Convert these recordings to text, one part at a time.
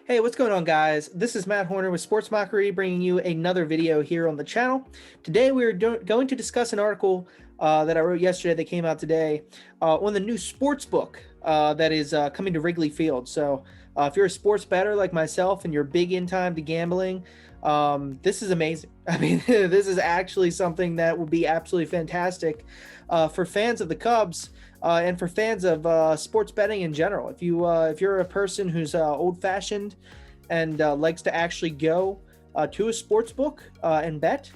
Hey, what's going on, guys? This is Matt Horner with Sports Mockery, bringing you another video here on the channel. Today, we're going to discuss an article that I wrote yesterday that came out today on the new Sportsbook that is coming to Wrigley Field. So if you're a sports bettor like myself and you're big in time to gambling, this is amazing. I mean, this is actually something that will be absolutely fantastic for fans of the Cubs. And for fans of sports betting in general. If you're a person who's old-fashioned and likes to actually go to a sports book and bet,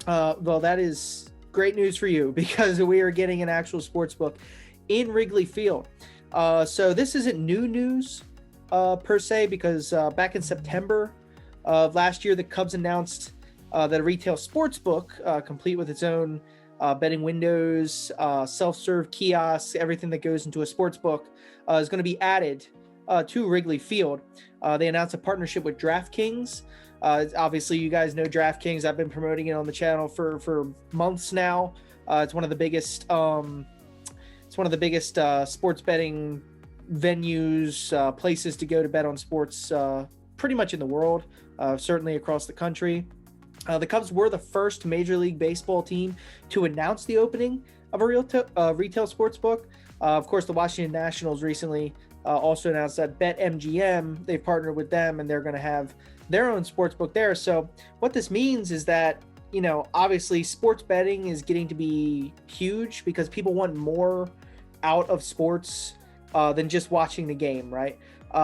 well, that is great news for you because we are getting an actual sports book in Wrigley Field. So this isn't new news per se, because back in September of last year, the Cubs announced that a retail sports book, complete with its own betting windows, self-serve kiosks, everything that goes into a sports book is going to be added to Wrigley Field. They announced a partnership with DraftKings. Obviously, you guys know DraftKings. I've been promoting it on the channel for months now. It's one of the biggest sports betting venues, places to go to bet on sports, pretty much in the world, certainly across the country. The Cubs were the first Major League Baseball team to announce the opening of a retail sports book. Of course, the Washington Nationals recently also announced that BetMGM, they've partnered with them, and they're going to have their own sports book there. So what this means is that, you know, obviously sports betting is getting to be huge because people want more out of sports than just watching the game, right?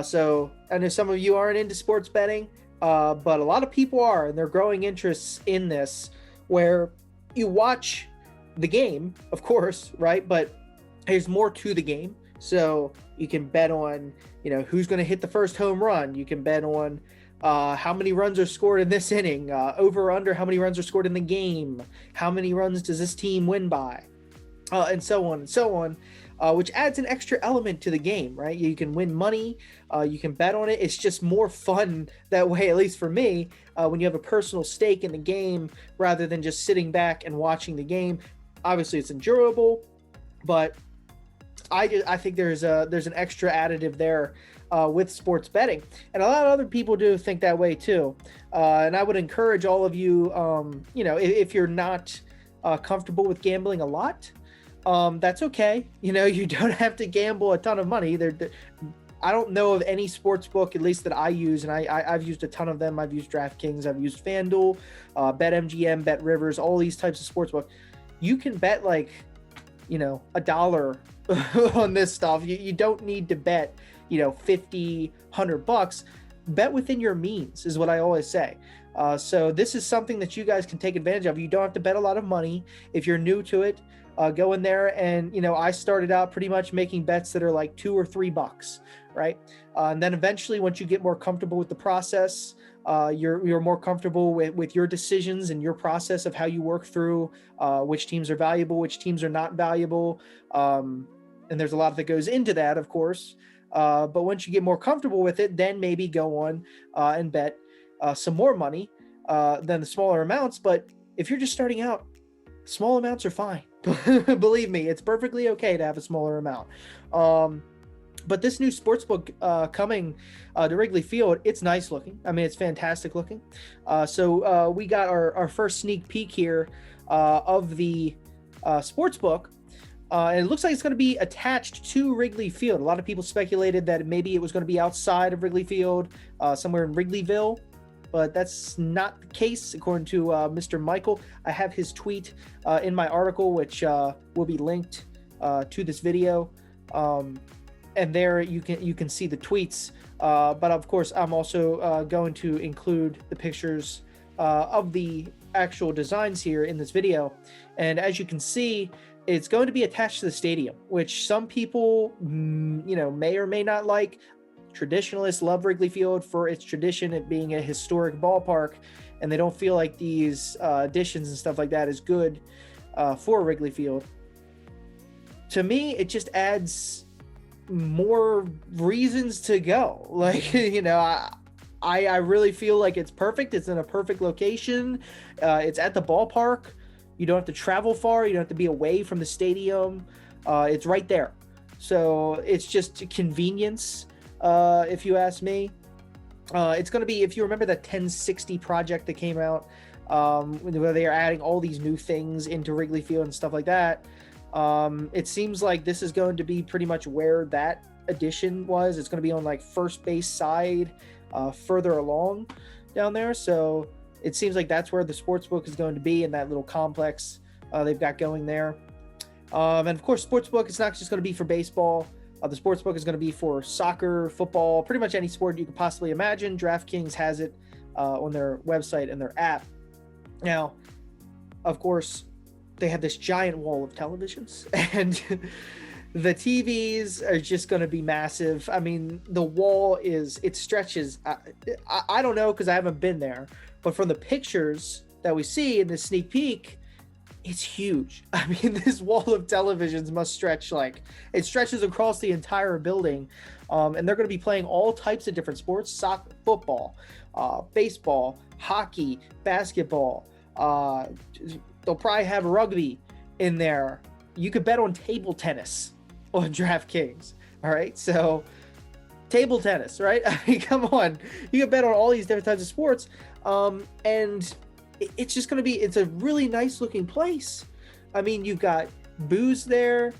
So I know some of you aren't into sports betting, but a lot of people are, and they're growing interests in this, where you watch the game, of course, right? But there's more to the game. So you can bet on, you know, who's going to hit the first home run. You can bet on how many runs are scored in this inning, over or under how many runs are scored in the game, how many runs does this team win by, and so on and so on. Which adds an extra element to the game, right? You can win money, you can bet on it. It's just more fun that way, at least for me, when you have a personal stake in the game rather than just sitting back and watching the game. Obviously, it's enjoyable, but I think there's an extra additive there with sports betting, and a lot of other people do think that way too. And I would encourage all of you, you know, if you're not comfortable with gambling a lot, that's okay. You know, you don't have to gamble a ton of money. I don't know of any sports book, at least that I use, and I've used a ton of them. I've used DraftKings, I've used FanDuel, BetMGM, BetRivers, all these types of sports book. You can bet like, you know, $1 on this stuff. You don't need to bet, you know, 50, $100. Bet within your means is what I always say. So this is something that you guys can take advantage of. You don't have to bet a lot of money. If you're new to it, go in there, and, you know, I started out pretty much making bets that are like $2 or $3, right? And then eventually, once you get more comfortable with the process, you're more comfortable with your decisions and your process of how you work through which teams are valuable, which teams are not valuable. And there's a lot that goes into that, of course. But once you get more comfortable with it, then maybe go on and bet some more money than the smaller amounts. But if you're just starting out, small amounts are fine. Believe me, it's perfectly okay to have a smaller amount. But this new sportsbook coming to Wrigley Field, it's nice looking. I mean, it's fantastic looking. So we got our first sneak peek here of the sportsbook. And it looks like it's going to be attached to Wrigley Field. A lot of people speculated that maybe it was going to be outside of Wrigley Field, somewhere in Wrigleyville. But that's not the case, according to Mr. Michael. I have his tweet in my article, which will be linked to this video. And there you can see the tweets. But of course, I'm also going to include the pictures of the actual designs here in this video. And as you can see, it's going to be attached to the stadium, which some people, you know, may or may not like. Traditionalists love Wrigley Field for its tradition, it being a historic ballpark, and they don't feel like these additions and stuff like that is good for Wrigley Field. To me, it just adds more reasons to go. Like, you know, I really feel like it's perfect. It's in a perfect location. It's at the ballpark. You don't have to travel far. You don't have to be away from the stadium. It's right there. So it's just convenience, if you ask me. It's going to be, if you remember the 1060 project that came out, where they are adding all these new things into Wrigley Field and stuff like that. It seems like this is going to be pretty much where that addition was. It's going to be on like first base side, further along down there. So it seems like that's where the Sportsbook is going to be, in that little complex they've got going there. And of course, Sportsbook, it's not just going to be for baseball. The Sportsbook is going to be for soccer, football, pretty much any sport you could possibly imagine. DraftKings has it on their website and their app. Now, of course, they have this giant wall of televisions, and the TVs are just going to be massive. I mean, the wall it stretches. I don't know because I haven't been there, but from the pictures that we see in this sneak peek, it's huge. I mean, this wall of televisions must stretch, like, it stretches across the entire building. And they're going to be playing all types of different sports: soccer, football, baseball, hockey, basketball. They'll probably have rugby in there. You could bet on table tennis on DraftKings. All right. So table tennis, right? I mean, come on. You can bet on all these different types of sports. And it's just going to be, it's a really nice looking place. I mean, you've got booze there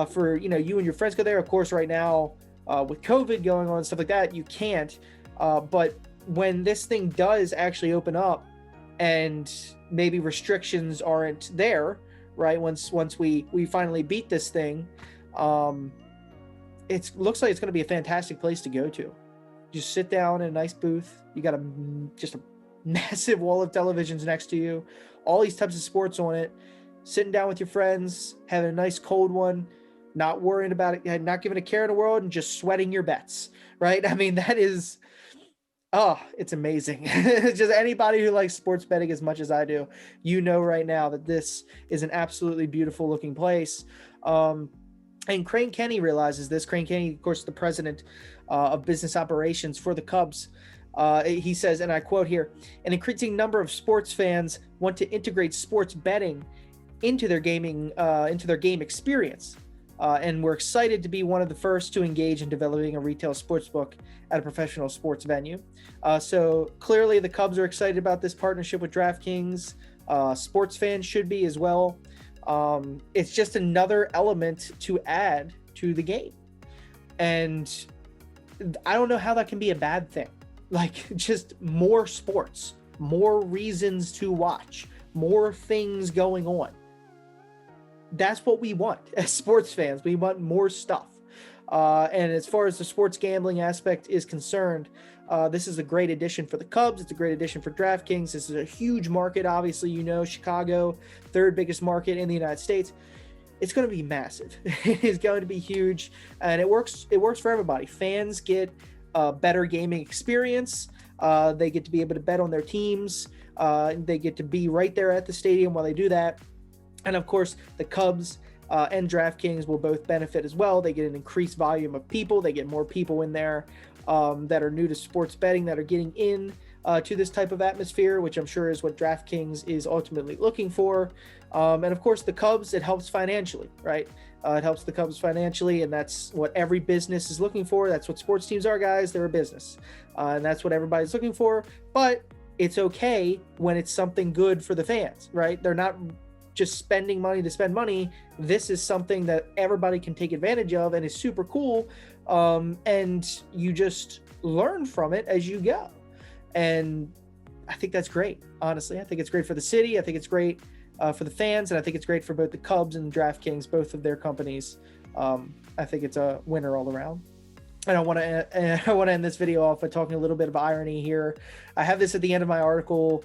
for, you and your friends go there. Of course, right now with COVID going on and stuff like that, you can't. But when this thing does actually open up and maybe restrictions aren't there, right? Once we finally beat this thing, it looks like it's going to be a fantastic place to go to. Just sit down in a nice booth. You got just a massive wall of televisions next to you, all these types of sports on it, sitting down with your friends, having a nice cold one, not worrying about it, not giving a care in the world, and just sweating your bets, right? I mean, that is, it's amazing. Just anybody who likes sports betting as much as I do, right now that this is an absolutely beautiful looking place. And Crane Kenny realizes this. Crane Kenny, of course, the president of business operations for the Cubs. He says, and I quote here, "An increasing number of sports fans want to integrate sports betting into their game experience. And we're excited to be one of the first to engage in developing a retail sportsbook at a professional sports venue." So clearly the Cubs are excited about this partnership with DraftKings. Sports fans should be as well. It's just another element to add to the game. And I don't know how that can be a bad thing. Like, just more sports, more reasons to watch, more things going on. That's what we want as sports fans. We want more stuff. And as far as the sports gambling aspect is concerned, this is a great addition for the Cubs. It's a great addition for DraftKings. This is a huge market. Obviously, Chicago, third biggest market in the United States. It's going to be massive. It's going to be huge. And it works for everybody. Fans get a better gaming experience. They get to be able to bet on their teams. They get to be right there at the stadium while they do that. And of course, the Cubs and DraftKings will both benefit as well. They get an increased volume of people. They get more people in there that are new to sports betting, that are getting in to this type of atmosphere, which I'm sure is what DraftKings is ultimately looking for. And of course, the Cubs, it helps financially, right? It helps the Cubs financially, and that's what every business is looking for. That's what sports teams are, guys. They're a business, and that's what everybody's looking for. But it's okay when it's something good for the fans, right? They're not just spending money to spend money. This is something that everybody can take advantage of and is super cool. And you just learn from it as you go. And I think that's great. Honestly, I think it's great for the city. I think it's great for the fans. And I think it's great for both the Cubs and DraftKings, both of their companies. I think it's a winner all around. And I want to end this video off by talking a little bit of irony here. I have this at the end of my article.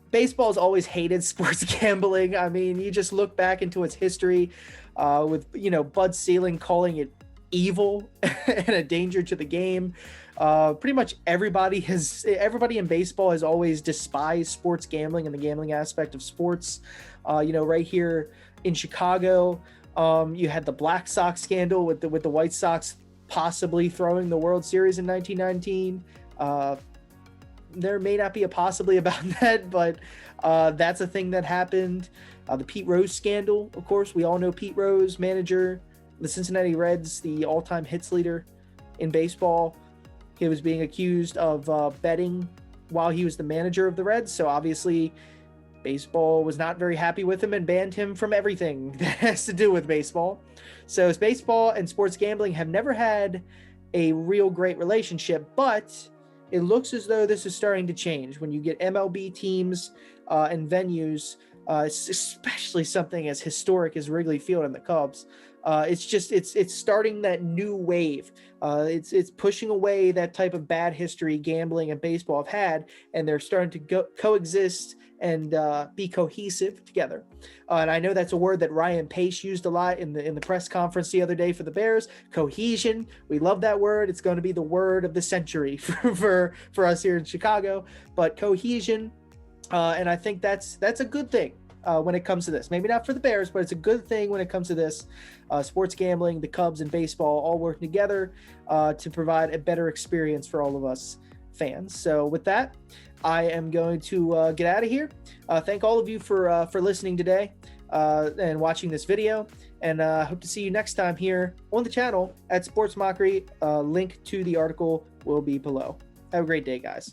Baseball has always hated sports gambling. I mean, you just look back into its history with, Bud Selig calling it evil and a danger to the game. Pretty much everybody in baseball has always despised sports gambling and the gambling aspect of sports. Right here in Chicago, you had the Black Sox scandal with the White Sox possibly throwing the World Series in 1919. There may not be a possibly about that, but that's a thing that happened. The Pete Rose scandal, of course, we all know Pete Rose, manager, the Cincinnati Reds, the all-time hits leader in baseball. He was being accused of betting while he was the manager of the Reds. So obviously, baseball was not very happy with him and banned him from everything that has to do with baseball. So baseball and sports gambling have never had a real great relationship, but it looks as though this is starting to change when you get MLB teams and venues, especially something as historic as Wrigley Field and the Cubs. It's starting that new wave. It's pushing away that type of bad history gambling and baseball have had, and they're starting to coexist and be cohesive together. And I know that's a word that Ryan Pace used a lot in the press conference the other day for the Bears. Cohesion. We love that word. It's going to be the word of the century for us here in Chicago. But cohesion, and I think that's a good thing. When it comes to this, maybe not for the Bears, but it's a good thing when it comes to this. Sports gambling, the Cubs, and baseball all working together to provide a better experience for all of us fans. So with that, I am going to get out of here. Thank all of you for listening today and watching this video, and hope to see you next time here on the channel at Sports Mockery. Link to the article will be below. Have a great day, guys.